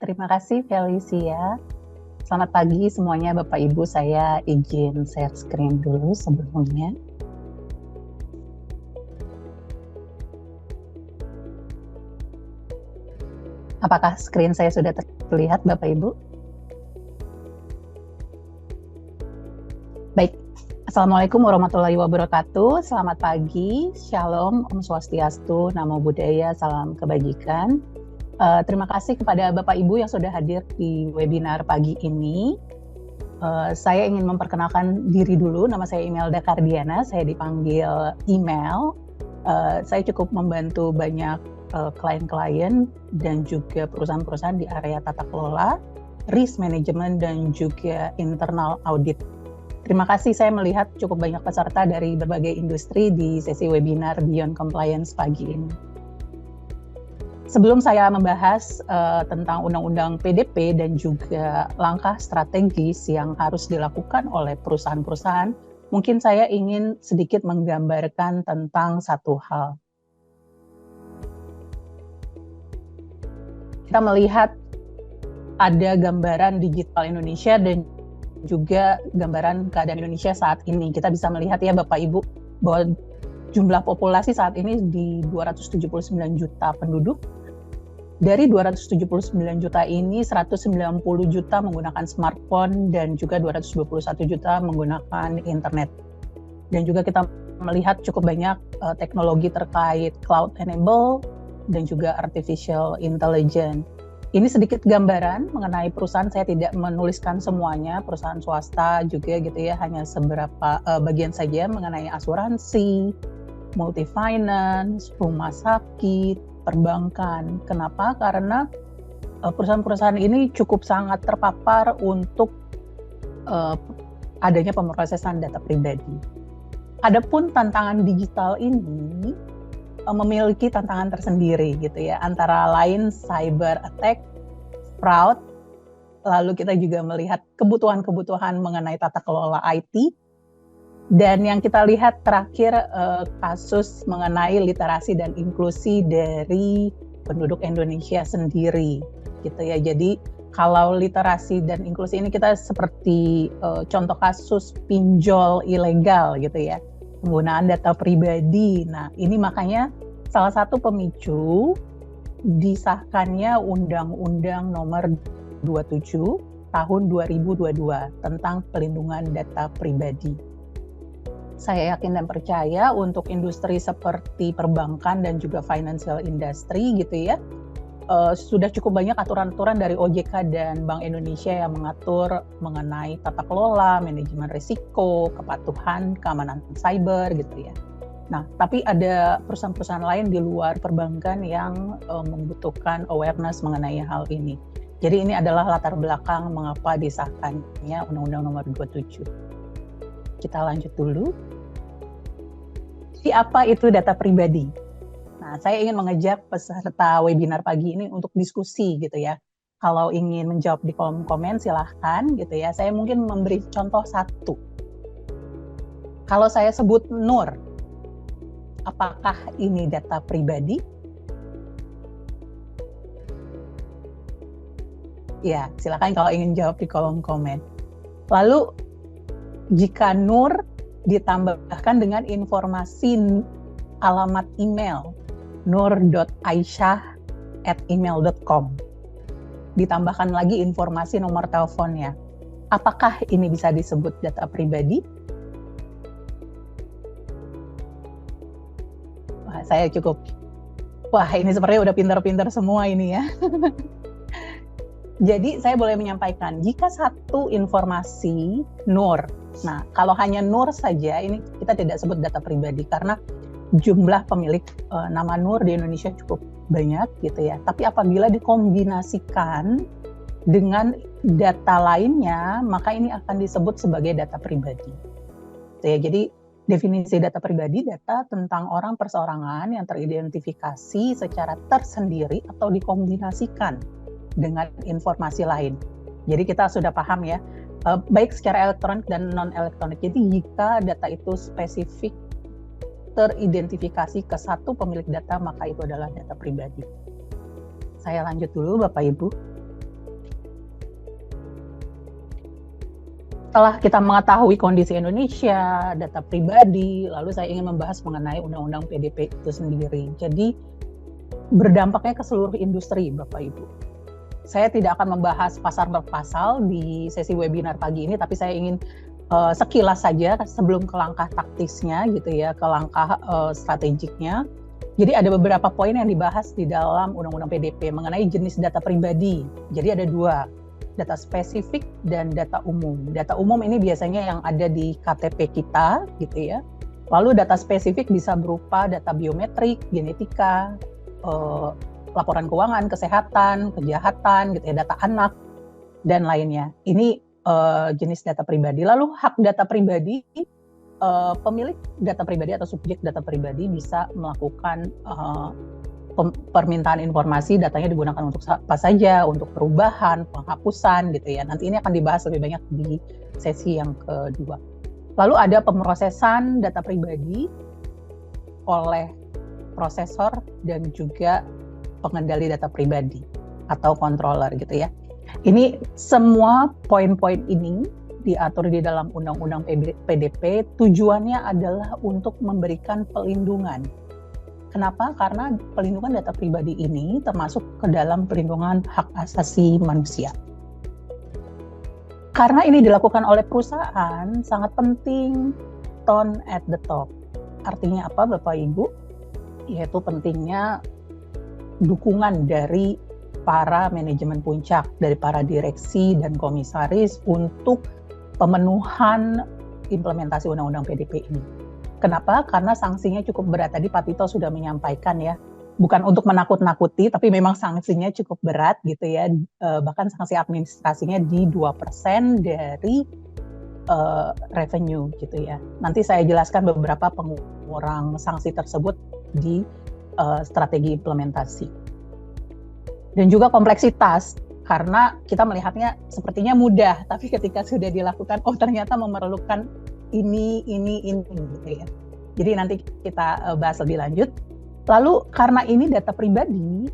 Terima kasih Felicia. Selamat pagi semuanya Bapak Ibu, saya izin share screen dulu sebelumnya. Apakah screen saya sudah terlihat Bapak Ibu? Baik, Assalamualaikum warahmatullahi wabarakatuh. Selamat pagi, Shalom, Om Swastiastu, Namo Buddhaya, Salam Kebajikan. Terima kasih kepada Bapak Ibu yang sudah hadir di webinar pagi ini. Saya ingin memperkenalkan diri dulu, nama saya Imelda Kardiana, saya dipanggil Email. Saya cukup membantu banyak klien-klien dan juga perusahaan-perusahaan di area tata kelola, risk management, dan juga internal audit. Terima kasih, saya melihat cukup banyak peserta dari berbagai industri di sesi webinar Beyond Compliance pagi ini. Sebelum saya membahas tentang Undang-Undang PDP dan juga langkah strategis yang harus dilakukan oleh perusahaan-perusahaan, mungkin saya ingin sedikit menggambarkan tentang satu hal. Kita melihat ada gambaran digital Indonesia dan juga gambaran keadaan Indonesia saat ini. Kita bisa melihat ya Bapak Ibu bahwa jumlah populasi saat ini di 279 juta penduduk. Dari 279 juta ini 190 juta menggunakan smartphone dan juga 221 juta menggunakan internet. Dan juga kita melihat cukup banyak teknologi terkait cloud enable dan juga artificial intelligence. Ini sedikit gambaran mengenai perusahaan, saya tidak menuliskan semuanya, perusahaan swasta juga gitu ya, hanya seberapa bagian saja mengenai asuransi, multi-finance, rumah sakit, perbankan. Kenapa? Karena perusahaan-perusahaan ini cukup sangat terpapar untuk adanya pemrosesan data pribadi. Adapun tantangan digital ini memiliki tantangan tersendiri gitu ya, antara lain cyber attack, fraud, lalu kita juga melihat kebutuhan-kebutuhan mengenai tata kelola IT, dan yang kita lihat terakhir kasus mengenai literasi dan inklusi dari penduduk Indonesia sendiri gitu ya. Jadi kalau literasi dan inklusi ini kita seperti contoh kasus pinjol ilegal gitu ya, penggunaan data pribadi. Nah, ini makanya salah satu pemicu disahkannya Undang-Undang Nomor 27 Tahun 2022 tentang pelindungan data pribadi. Saya yakin dan percaya untuk industri seperti perbankan dan juga financial industry gitu ya, sudah cukup banyak aturan-aturan dari OJK dan Bank Indonesia yang mengatur mengenai tata kelola, manajemen risiko, kepatuhan, keamanan cyber gitu ya. Nah, tapi ada perusahaan-perusahaan lain di luar perbankan yang membutuhkan awareness mengenai hal ini. Jadi ini adalah latar belakang mengapa disahkannya Undang-Undang Nomor 27. Kita lanjut dulu. Siapa itu data pribadi? Nah, saya ingin mengajak peserta webinar pagi ini untuk diskusi gitu ya. Kalau ingin menjawab di kolom komen silahkan gitu ya. Saya mungkin memberi contoh satu. Kalau saya sebut Nur, apakah ini data pribadi? Ya, silakan kalau ingin jawab di kolom komen. Lalu, jika Nur ditambahkan dengan informasi alamat email nur.aisyah@email.com, ditambahkan lagi informasi nomor teleponnya, apakah ini bisa disebut data pribadi? Wah, saya cukup, ini sepertinya udah pintar-pintar semua ini ya. Jadi saya boleh menyampaikan, jika satu informasi Nur, nah kalau hanya Nur saja, ini kita tidak sebut data pribadi karena jumlah pemilik nama Nur di Indonesia cukup banyak gitu ya. Tapi apabila dikombinasikan dengan data lainnya, maka ini akan disebut sebagai data pribadi. Gitu ya. Jadi definisi data pribadi, data tentang orang perseorangan yang teridentifikasi secara tersendiri atau dikombinasikan dengan informasi lain. Jadi kita sudah paham ya, baik secara elektronik dan non-elektronik. Jadi jika data itu spesifik teridentifikasi ke satu pemilik data, maka itu adalah data pribadi. Saya lanjut dulu Bapak Ibu. Setelah kita mengetahui kondisi Indonesia, data pribadi, lalu saya ingin membahas mengenai Undang-Undang PDP itu sendiri. Jadi berdampaknya ke seluruh industri, Bapak Ibu. Saya tidak akan membahas pasal per pasal di sesi webinar pagi ini, tapi saya ingin sekilas saja sebelum ke langkah taktisnya gitu ya, ke langkah strategiknya. Jadi ada beberapa poin yang dibahas di dalam Undang-Undang PDP mengenai jenis data pribadi. Jadi ada dua, data spesifik dan data umum. Data umum ini biasanya yang ada di KTP kita gitu ya. Lalu data spesifik bisa berupa data biometrik, genetika, laporan keuangan, kesehatan, kejahatan, gitu ya, data anak dan lainnya. Ini jenis data pribadi. Lalu hak data pribadi, pemilik data pribadi atau subjek data pribadi bisa melakukan permintaan informasi, datanya digunakan untuk apa saja, untuk perubahan, penghapusan, gitu ya. Nanti ini akan dibahas lebih banyak di sesi yang kedua. Lalu ada pemrosesan data pribadi oleh prosesor dan juga pengendali data pribadi atau controller gitu ya. Ini semua poin-poin ini diatur di dalam Undang-Undang PDP, tujuannya adalah untuk memberikan pelindungan. Kenapa? Karena pelindungan data pribadi ini termasuk ke dalam pelindungan hak asasi manusia. Karena ini dilakukan oleh perusahaan, sangat penting tone at the top. Artinya apa, Bapak Ibu? Yaitu pentingnya dukungan dari para manajemen puncak, dari para direksi dan komisaris untuk pemenuhan implementasi Undang-Undang PDP ini. Kenapa? Karena sanksinya cukup berat. Tadi Pak Tito sudah menyampaikan ya, bukan untuk menakut-nakuti, tapi memang sanksinya cukup berat gitu ya. Bahkan sanksi administrasinya di 2% dari revenue gitu ya. Nanti saya jelaskan beberapa pengurang sanksi tersebut di strategi implementasi. Dan juga kompleksitas, karena kita melihatnya sepertinya mudah, tapi ketika sudah dilakukan, oh ternyata memerlukan ini gitu ya. Jadi nanti kita bahas lebih lanjut. Lalu karena ini data pribadi,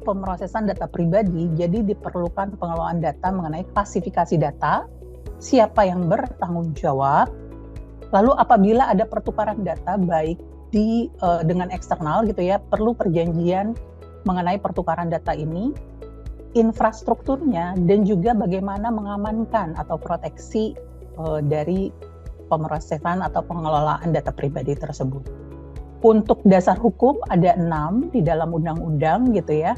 pemrosesan data pribadi, jadi diperlukan pengelolaan data mengenai klasifikasi data, siapa yang bertanggung jawab, lalu apabila ada pertukaran data baik dengan eksternal gitu ya, perlu perjanjian mengenai pertukaran data ini, infrastrukturnya, dan juga bagaimana mengamankan atau proteksi dari pemrosesan atau pengelolaan data pribadi tersebut. Untuk dasar hukum ada 6 di dalam undang-undang gitu ya,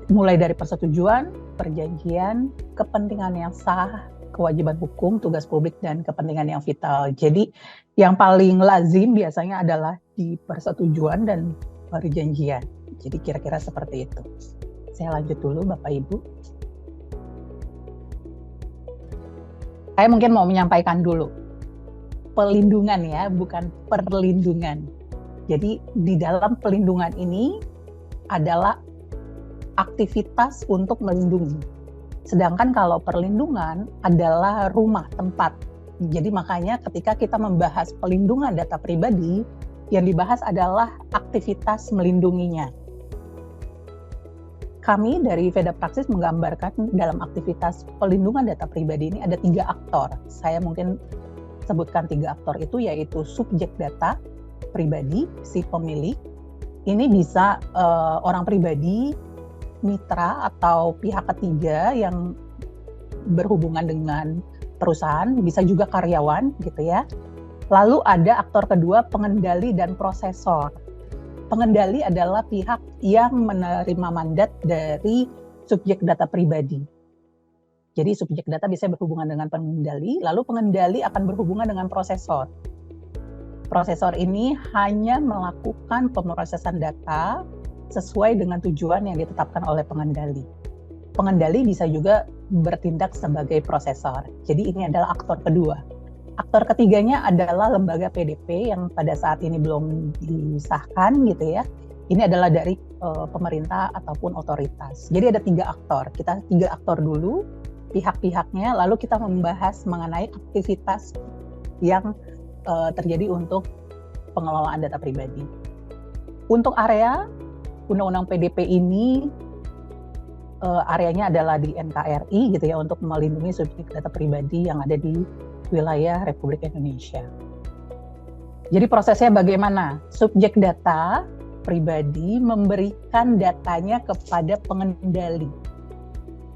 mulai dari persetujuan, perjanjian, kepentingan yang sah, kewajiban hukum, tugas publik, dan kepentingan yang vital. Jadi yang paling lazim biasanya adalah di persetujuan dan perjanjian. Jadi kira-kira seperti itu. Saya lanjut dulu Bapak Ibu. Saya mungkin mau menyampaikan dulu. Pelindungan ya, bukan perlindungan. Jadi di dalam pelindungan ini adalah aktivitas untuk melindungi. Sedangkan kalau perlindungan adalah rumah, tempat. Jadi makanya ketika kita membahas pelindungan data pribadi, yang dibahas adalah aktivitas melindunginya. Kami dari Veda Praxis menggambarkan dalam aktivitas pelindungan data pribadi ini ada 3 aktor. Saya mungkin sebutkan 3 aktor itu, yaitu subjek data pribadi, si pemilik. Ini bisa orang pribadi, mitra atau pihak ketiga yang berhubungan dengan perusahaan, bisa juga karyawan gitu ya. Lalu ada aktor kedua, pengendali dan prosesor. Pengendali adalah pihak yang menerima mandat dari subjek data pribadi. Jadi subjek data bisa berhubungan dengan pengendali, lalu pengendali akan berhubungan dengan prosesor. Prosesor ini hanya melakukan pemrosesan data sesuai dengan tujuan yang ditetapkan oleh pengendali. Pengendali bisa juga bertindak sebagai prosesor. Jadi ini adalah aktor kedua. Aktor ketiganya adalah lembaga PDP yang pada saat ini belum disahkan gitu ya. Ini adalah dari pemerintah ataupun otoritas. Jadi ada 3 aktor. Kita 3 aktor dulu, pihak-pihaknya, lalu kita membahas mengenai aktivitas yang terjadi untuk pengelolaan data pribadi. Untuk area Undang-Undang PDP ini areanya adalah di NKRI gitu ya, untuk melindungi subjek data pribadi yang ada di wilayah Republik Indonesia. Jadi prosesnya bagaimana? Subjek data pribadi memberikan datanya kepada pengendali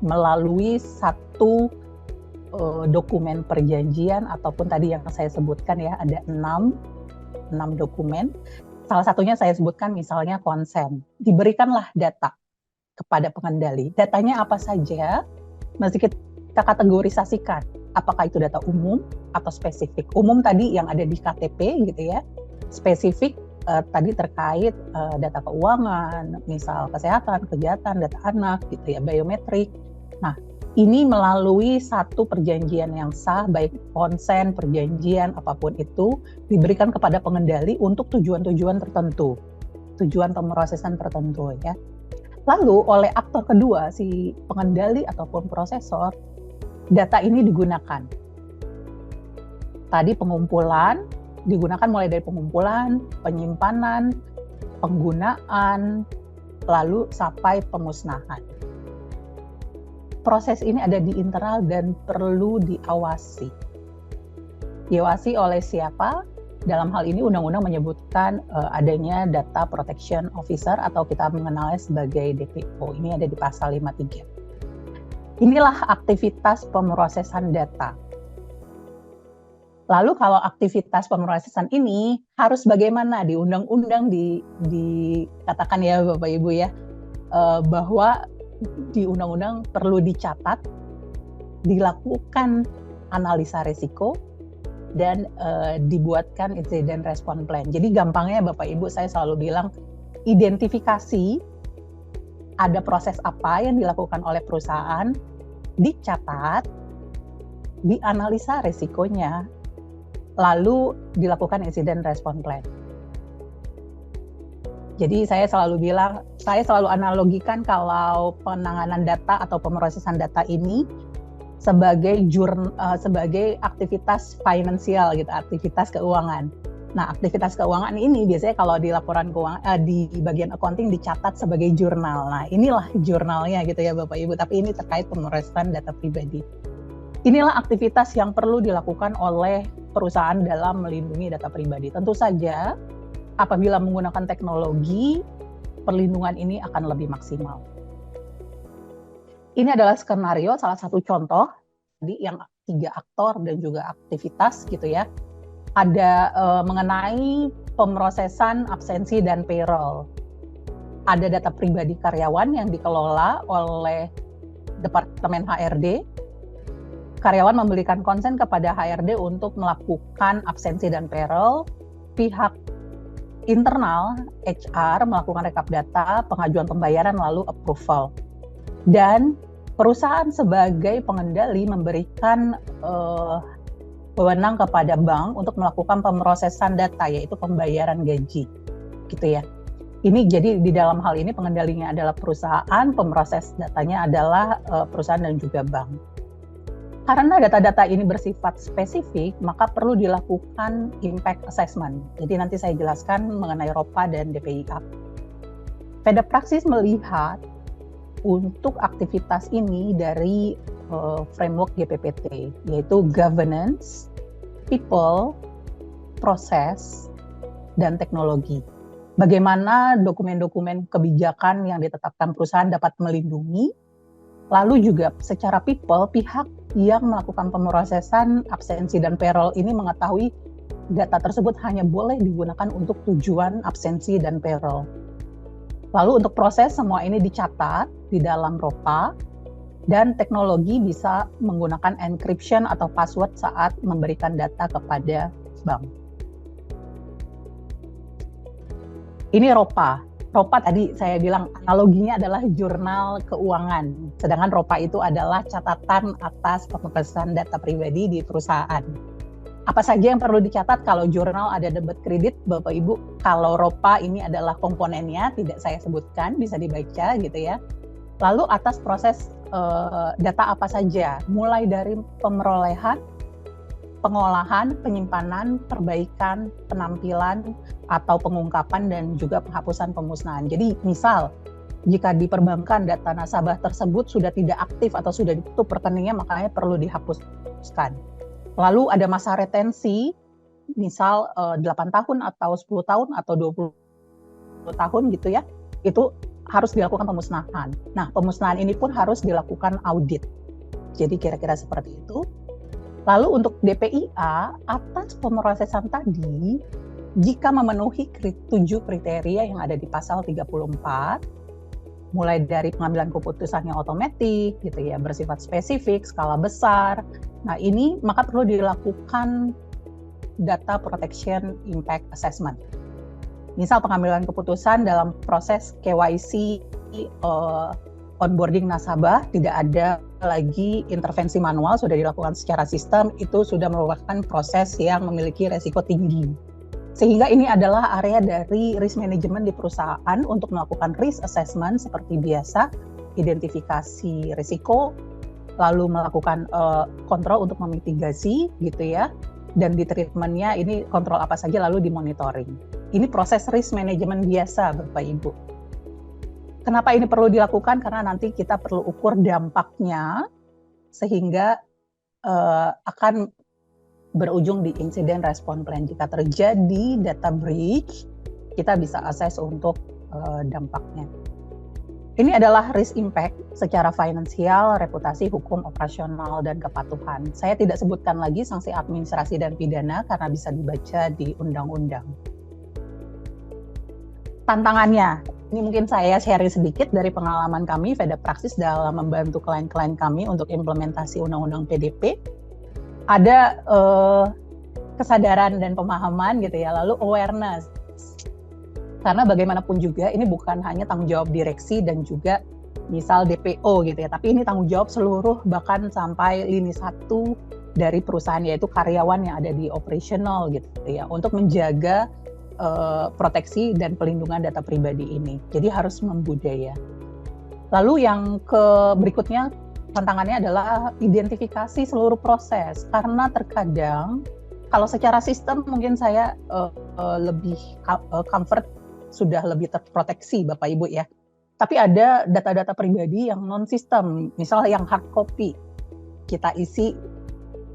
melalui satu dokumen perjanjian, ataupun tadi yang saya sebutkan ya, ada 6 dokumen. Salah satunya saya sebutkan misalnya konsen. Diberikanlah data kepada pengendali. Datanya apa saja, masih kita kategorisasikan. Apakah itu data umum atau spesifik. Umum tadi yang ada di KTP gitu ya. Spesifik tadi terkait data keuangan, misal kesehatan, kegiatan, data anak gitu ya, biometrik. Nah, ini melalui satu perjanjian yang sah, baik konsen, perjanjian, apapun itu, diberikan kepada pengendali untuk tujuan-tujuan tertentu, tujuan pemrosesan tertentu ya. Lalu oleh aktor kedua, si pengendali ataupun prosesor, data ini digunakan. Tadi pengumpulan, digunakan mulai dari pengumpulan, penyimpanan, penggunaan, lalu sampai pemusnahan. Proses ini ada di internal dan perlu diawasi. Diawasi oleh siapa? Dalam hal ini undang-undang menyebutkan adanya Data Protection Officer atau kita mengenalnya sebagai DPO. Ini ada di pasal 53. Inilah aktivitas pemrosesan data. Lalu kalau aktivitas pemrosesan ini harus bagaimana? Di undang-undang dikatakan ya Bapak Ibu ya, bahwa di undang-undang perlu dicatat, dilakukan analisa risiko, dan dibuatkan incident response plan. Jadi gampangnya Bapak Ibu, saya selalu bilang identifikasi ada proses apa yang dilakukan oleh perusahaan, dicatat, dianalisa risikonya, lalu dilakukan incident response plan. Jadi saya selalu analogikan kalau penanganan data atau pemrosesan data ini sebagai aktivitas finansial gitu, aktivitas keuangan. Nah, aktivitas keuangan ini biasanya kalau di laporan keuangan di bagian accounting dicatat sebagai jurnal. Nah, inilah jurnalnya gitu ya Bapak Ibu, tapi ini terkait pemrosesan data pribadi. Inilah aktivitas yang perlu dilakukan oleh perusahaan dalam melindungi data pribadi. Tentu saja apabila menggunakan teknologi, perlindungan ini akan lebih maksimal. Ini adalah skenario, salah satu contoh tadi yang 3 aktor dan juga aktivitas gitu ya. Ada mengenai pemrosesan absensi dan payroll. Ada data pribadi karyawan yang dikelola oleh Departemen HRD. Karyawan memberikan konsen kepada HRD untuk melakukan absensi dan payroll. Pihak internal HR melakukan rekap data, pengajuan pembayaran, lalu approval. Dan perusahaan sebagai pengendali memberikan wewenang kepada bank untuk melakukan pemrosesan data, yaitu pembayaran gaji, gitu ya. Ini jadi di dalam hal ini pengendalinya adalah perusahaan, pemroses datanya adalah perusahaan dan juga bank. Karena data-data ini bersifat spesifik, maka perlu dilakukan impact assessment. Jadi nanti saya jelaskan mengenai ROPA dan DPIA. Peda Praxis melihat untuk aktivitas ini dari framework GPPT, yaitu governance, people, proses, dan teknologi. Bagaimana dokumen-dokumen kebijakan yang ditetapkan perusahaan dapat melindungi, lalu juga secara people, pihak yang melakukan pemrosesan absensi dan payroll ini mengetahui data tersebut hanya boleh digunakan untuk tujuan absensi dan payroll. Lalu untuk proses semua ini dicatat di dalam ROPA, dan teknologi bisa menggunakan encryption atau password saat memberikan data kepada bank. Ini ROPA. ROPA tadi saya bilang analoginya adalah jurnal keuangan, sedangkan ROPA itu adalah catatan atas pemrosesan data pribadi di perusahaan. Apa saja yang perlu dicatat? Kalau jurnal ada debit kredit, Bapak Ibu. Kalau ROPA ini adalah komponennya, tidak saya sebutkan, bisa dibaca gitu ya. Lalu atas proses data apa saja, mulai dari pemerolehan, pengolahan, penyimpanan, perbaikan, penampilan, atau pengungkapan, dan juga penghapusan pemusnahan. Jadi misal Jika di perbankan data nasabah tersebut sudah tidak aktif atau sudah ditutup rekeningnya, makanya perlu dihapuskan. Lalu ada masa retensi, misal 8 tahun atau 10 tahun atau 20 tahun gitu ya, itu harus dilakukan pemusnahan. Nah, pemusnahan ini pun harus dilakukan audit. Jadi kira-kira seperti itu. Lalu untuk DPIA, atas pemrosesan tadi, jika memenuhi 7 kriteria yang ada di pasal 34, mulai dari pengambilan keputusan yang otomatis, gitu ya, bersifat spesifik, skala besar. Nah, ini maka perlu dilakukan data protection impact assessment. Misal pengambilan keputusan dalam proses KYC onboarding nasabah, tidak ada lagi intervensi manual, sudah dilakukan secara sistem, itu sudah merupakan proses yang memiliki resiko tinggi. Sehingga ini adalah area dari risk management di perusahaan untuk melakukan risk assessment seperti biasa, identifikasi risiko, lalu melakukan kontrol untuk memitigasi gitu ya, dan di treatmentnya ini kontrol apa saja lalu dimonitoring. Ini proses risk management biasa Bapak Ibu. Kenapa ini perlu dilakukan? Karena nanti kita perlu ukur dampaknya sehingga akan berujung di insiden respon plan. Jika terjadi data breach, kita bisa assess untuk dampaknya. Ini adalah risk impact secara finansial, reputasi, hukum, operasional, dan kepatuhan. Saya tidak sebutkan lagi sanksi administrasi dan pidana karena bisa dibaca di undang-undang. Tantangannya, ini mungkin saya share sedikit dari pengalaman kami, Veda Praxis dalam membantu klien-klien kami untuk implementasi Undang-Undang PDP. Ada kesadaran dan pemahaman gitu ya, lalu awareness. Karena bagaimanapun juga ini bukan hanya tanggung jawab direksi dan juga misal DPO gitu ya, tapi ini tanggung jawab seluruh bahkan sampai lini 1 dari perusahaan, yaitu karyawan yang ada di operational gitu ya, untuk menjaga proteksi dan pelindungan data pribadi ini. Jadi harus membudaya. Lalu yang berikutnya tantangannya adalah identifikasi seluruh proses, karena terkadang kalau secara sistem mungkin saya lebih comfort, sudah lebih terproteksi Bapak Ibu ya. Tapi ada data-data pribadi yang non-sistem, misalnya yang hard copy, kita isi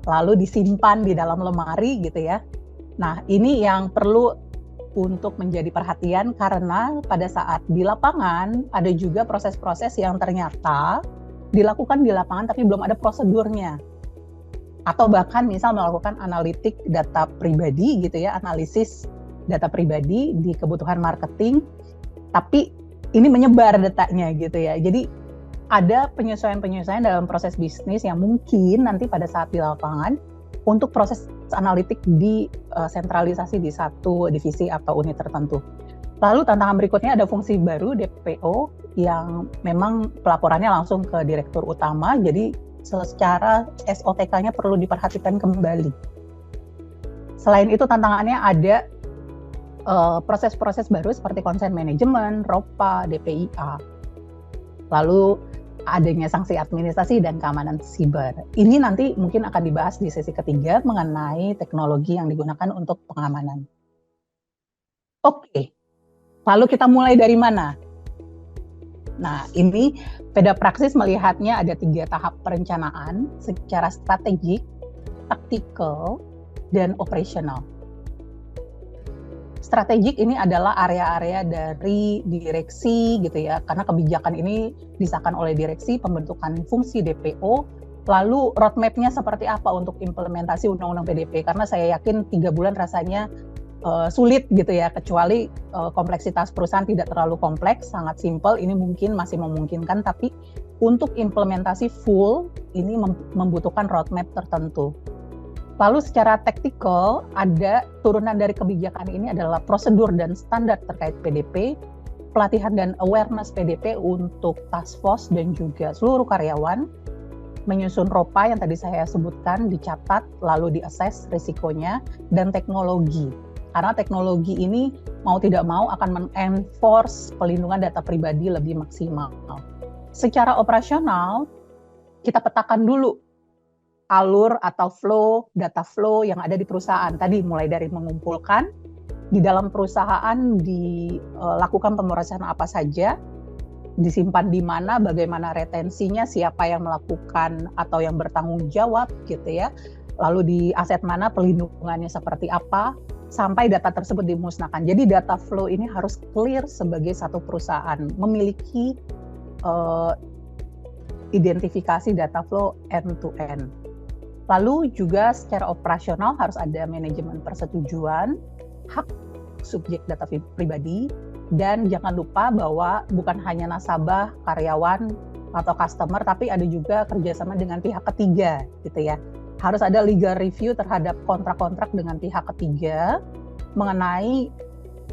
lalu disimpan di dalam lemari gitu ya. Nah, ini yang perlu untuk menjadi perhatian karena pada saat di lapangan ada juga proses-proses yang ternyata dilakukan di lapangan tapi belum ada prosedurnya. Atau bahkan misal melakukan analitik data pribadi gitu ya, analisis data pribadi di kebutuhan marketing, tapi ini menyebar datanya gitu ya. Jadi ada penyesuaian-penyesuaian dalam proses bisnis yang mungkin nanti pada saat di lapangan untuk proses analitik di sentralisasi di satu divisi atau unit tertentu. Lalu tantangan berikutnya ada fungsi baru DPO yang memang pelaporannya langsung ke direktur utama, jadi secara SOTK-nya perlu diperhatikan kembali. Selain itu tantangannya ada proses-proses baru seperti consent management, ROPA, DPIA. Lalu adanya sanksi administrasi dan keamanan siber. Ini nanti mungkin akan dibahas di sesi ketiga mengenai teknologi yang digunakan untuk pengamanan. Oke, lalu kita mulai dari mana? Nah, ini Veda Praxis melihatnya ada 3 tahap perencanaan secara strategik, taktikal, dan operasional. Strategik ini adalah area-area dari direksi gitu ya, karena kebijakan ini disahkan oleh direksi, pembentukan fungsi DPO, lalu roadmap-nya seperti apa untuk implementasi Undang-Undang PDP, karena saya yakin 3 bulan rasanya sulit gitu ya, kecuali kompleksitas perusahaan tidak terlalu kompleks, sangat simple, ini mungkin masih memungkinkan, tapi untuk implementasi full ini membutuhkan roadmap tertentu. Lalu secara taktikal, ada turunan dari kebijakan ini adalah prosedur dan standar terkait PDP, pelatihan dan awareness PDP untuk task force dan juga seluruh karyawan, menyusun ROPA yang tadi saya sebutkan, dicatat, lalu diassess risikonya, dan teknologi. Karena teknologi ini mau tidak mau akan men-enforce pelindungan data pribadi lebih maksimal. Secara operasional, kita petakan dulu alur atau flow, data flow yang ada di perusahaan. Tadi mulai dari mengumpulkan, di dalam perusahaan dilakukan pemrosesan apa saja, disimpan di mana, bagaimana retensinya, siapa yang melakukan atau yang bertanggung jawab gitu ya. Lalu di aset mana pelindungannya seperti apa, sampai data tersebut dimusnahkan. Jadi data flow ini harus clear sebagai satu perusahaan, memiliki identifikasi data flow end to end. Lalu juga secara operasional harus ada manajemen persetujuan, hak subjek data pribadi, dan jangan lupa bahwa bukan hanya nasabah, karyawan, atau customer, tapi ada juga kerjasama dengan pihak ketiga gitu ya. Harus ada legal review terhadap kontrak-kontrak dengan pihak ketiga mengenai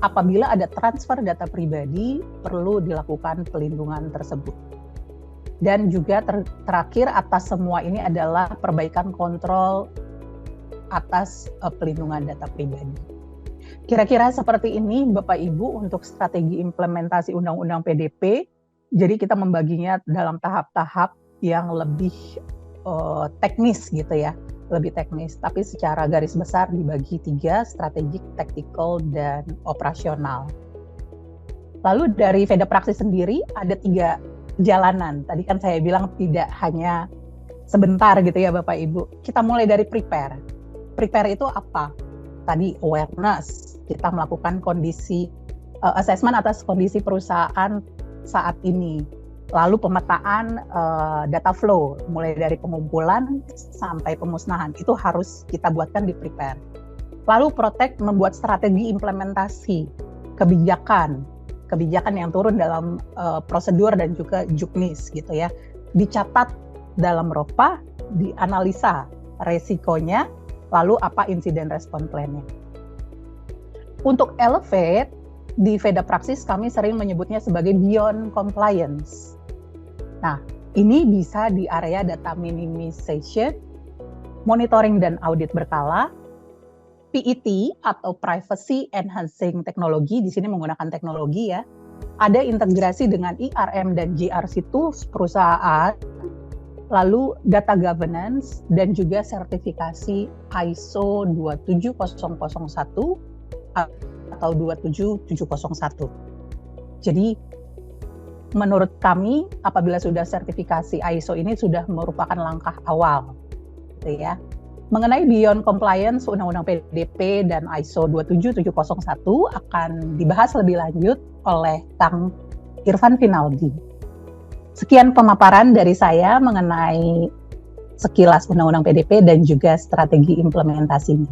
apabila ada transfer data pribadi perlu dilakukan pelindungan tersebut. Dan juga terakhir atas semua ini adalah perbaikan kontrol atas pelindungan data pribadi. Kira-kira seperti ini Bapak Ibu untuk strategi implementasi Undang-Undang PDP. Jadi kita membaginya dalam tahap-tahap yang lebih teknis gitu ya, lebih teknis. Tapi secara garis besar dibagi 3, strategik, taktikal, dan operasional. Lalu dari Veda Praxis sendiri ada 3 jalanan. Tadi kan saya bilang tidak hanya sebentar gitu ya Bapak Ibu. Kita mulai dari prepare. Prepare itu apa? Tadi awareness. Kita melakukan kondisi assessment atas kondisi perusahaan saat ini. Lalu pemetaan data flow mulai dari pengumpulan sampai pemusnahan. Itu harus kita buatkan di prepare. Lalu protect, membuat strategi implementasi kebijakan yang turun dalam prosedur dan juga juknis gitu ya, dicatat dalam ROPA, dianalisa resikonya, lalu apa insiden respon plan-nya. Untuk elevate di Veda Praxis kami sering menyebutnya sebagai beyond compliance. Nah, ini bisa di area data minimization, monitoring dan audit berkala, PET atau Privacy Enhancing Technology, di sini menggunakan teknologi ya. Ada integrasi dengan ERM dan GRC tools perusahaan, lalu data governance dan juga sertifikasi ISO 27001 atau 27701. Jadi menurut kami apabila sudah sertifikasi ISO ini sudah merupakan langkah awal gitu ya. Mengenai beyond compliance Undang-Undang PDP dan ISO 27701 akan dibahas lebih lanjut oleh Kang Irfan Finaldi. Sekian pemaparan dari saya mengenai sekilas Undang-Undang PDP dan juga strategi implementasinya.